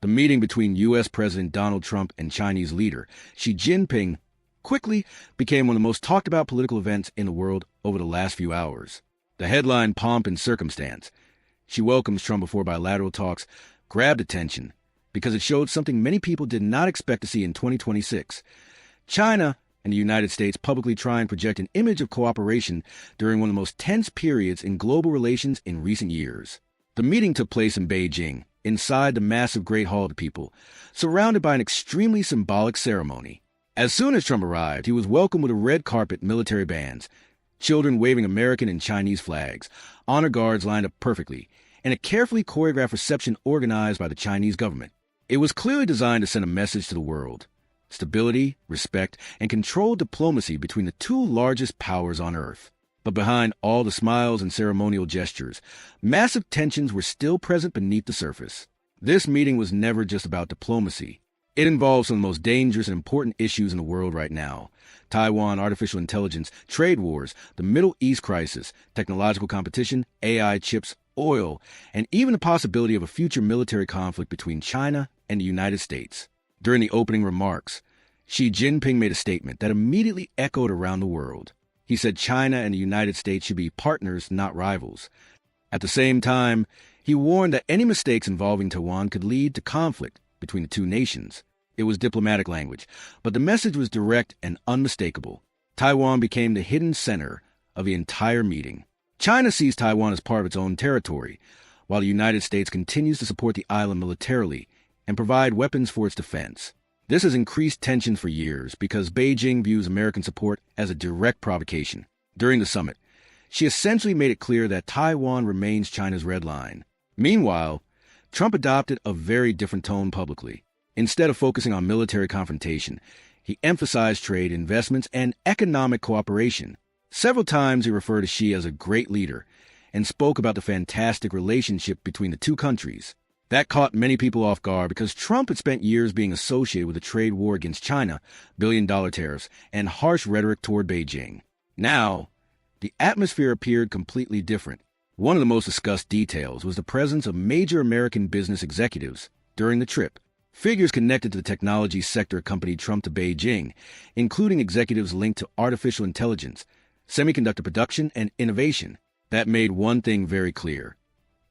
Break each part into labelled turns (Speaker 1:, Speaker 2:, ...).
Speaker 1: The meeting between U.S. President Donald Trump and Chinese leader Xi Jinping quickly became one of the most talked about political events in the world over the last few hours. The headline "Pomp and Circumstance," Xi welcomes Trump before bilateral talks, grabbed attention because it showed something many people did not expect to see in 2026. China and the United States publicly try and project an image of cooperation during one of the most tense periods in global relations in recent years. The meeting took place in Beijing, inside the massive Great Hall of the People, surrounded by an extremely symbolic ceremony. As soon as Trump arrived, he was welcomed with a red carpet, military bands, children waving American and Chinese flags, honor guards lined up perfectly, and a carefully choreographed reception organized by the Chinese government. It was clearly designed to send a message to the world: stability, respect, and controlled diplomacy between the two largest powers on Earth. But behind all the smiles and ceremonial gestures, massive tensions were still present beneath the surface. This meeting was never just about diplomacy. It involves some of the most dangerous and important issues in the world right now: Taiwan, artificial intelligence, trade wars, the Middle East crisis, technological competition, AI chips, oil, and even the possibility of a future military conflict between China and the United States. During the opening remarks, Xi Jinping made a statement that immediately echoed around the world. He said China and the United States should be partners, not rivals. At the same time, he warned that any mistakes involving Taiwan could lead to conflict between the two nations. It was diplomatic language, but the message was direct and unmistakable. Taiwan became the hidden center of the entire meeting. China sees Taiwan as part of its own territory, while the United States continues to support the island militarily and provide weapons for its defense. This has increased tensions for years because Beijing views American support as a direct provocation. During the summit, she essentially made it clear that Taiwan remains China's red line. Meanwhile, Trump adopted a very different tone publicly. Instead of focusing on military confrontation, he emphasized trade, investments, and economic cooperation. Several times he referred to Xi as a great leader and spoke about the fantastic relationship between the two countries. That caught many people off guard because Trump had spent years being associated with a trade war against China, billion-dollar tariffs, and harsh rhetoric toward Beijing. Now, the atmosphere appeared completely different. One of the most discussed details was the presence of major American business executives during the trip. Figures connected to the technology sector accompanied Trump to Beijing, including executives linked to artificial intelligence, semiconductor production, and innovation. That made one thing very clear.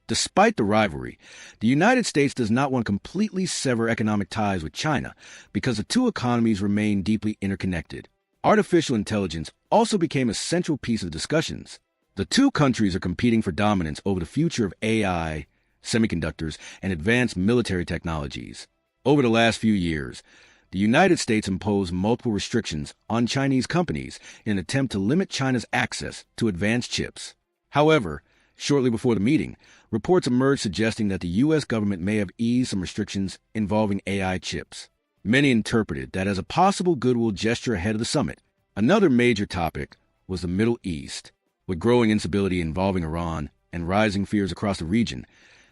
Speaker 1: Despite the rivalry, the United States does not want to completely sever economic ties with China because the two economies remain deeply interconnected. Artificial intelligence also became a central piece of the discussions. The two countries are competing for dominance over the future of AI, semiconductors, and advanced military technologies. Over the last few years, the United States imposed multiple restrictions on Chinese companies in an attempt to limit China's access to advanced chips. However, shortly before the meeting, reports emerged suggesting that the U.S. government may have eased some restrictions involving AI chips. Many interpreted that as a possible goodwill gesture ahead of the summit. Another major topic was the Middle East. With growing instability involving Iran and rising fears across the region,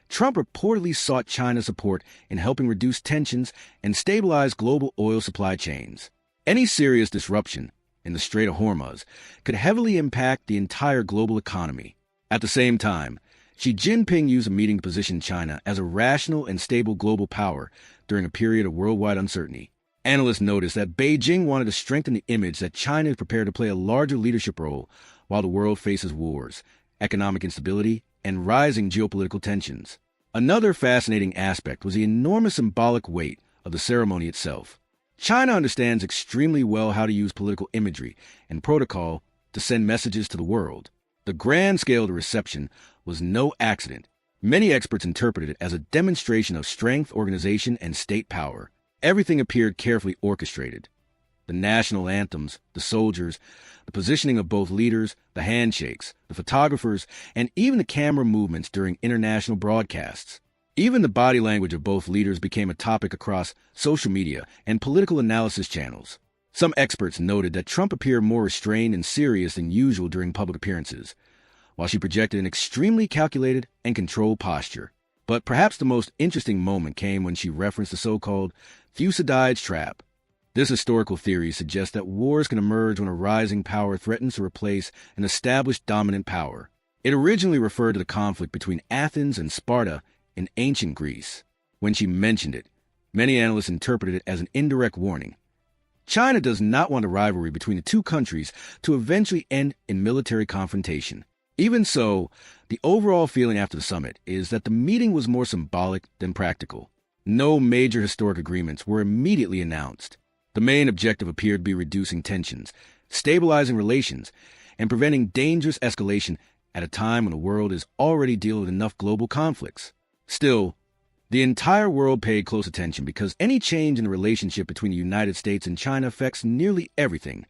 Speaker 1: Trump reportedly sought China's support in helping reduce tensions and stabilize global oil supply chains. Any serious disruption in the Strait of Hormuz could heavily impact the entire global economy. At the same time, Xi Jinping used a meeting to position China as a rational and stable global power during a period of worldwide uncertainty. Analysts noticed that Beijing wanted to strengthen the image that China is prepared to play a larger leadership role while the world faces wars, economic instability, and rising geopolitical tensions. Another fascinating aspect was the enormous symbolic weight of the ceremony itself. China understands extremely well how to use political imagery and protocol to send messages to the world. The grand scale of the reception was no accident. Many experts interpreted it as a demonstration of strength, organization, and state power. Everything appeared carefully orchestrated. The national anthems, the soldiers, the positioning of both leaders, the handshakes, the photographers, and even the camera movements during international broadcasts. Even the body language of both leaders became a topic across social media and political analysis channels. Some experts noted that Trump appeared more restrained and serious than usual during public appearances, while she projected an extremely calculated and controlled posture. But perhaps the most interesting moment came when she referenced the so-called Thucydides trap. This historical theory suggests that wars can emerge when a rising power threatens to replace an established dominant power. It originally referred to the conflict between Athens and Sparta in ancient Greece. When she mentioned it, Many analysts interpreted it as an indirect warning. China does not want a rivalry between the two countries to eventually end in military confrontation. Even so, the overall feeling after the summit is that the meeting was more symbolic than practical. No major historic agreements were immediately announced. The main objective appeared to be reducing tensions, stabilizing relations, and preventing dangerous escalation at a time when the world is already dealing with enough global conflicts. Still, the entire world paid close attention because any change in the relationship between the United States and China affects nearly everything: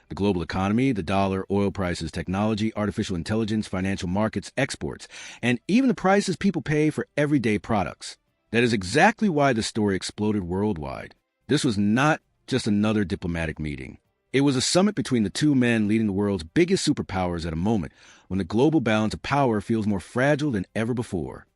Speaker 1: the global economy, the dollar, oil prices, technology, artificial intelligence, financial markets, exports, and even the prices people pay for everyday products. That is exactly why the story exploded worldwide. This was not just another diplomatic meeting. It was a summit between the two men leading the world's biggest superpowers at a moment when the global balance of power feels more fragile than ever before.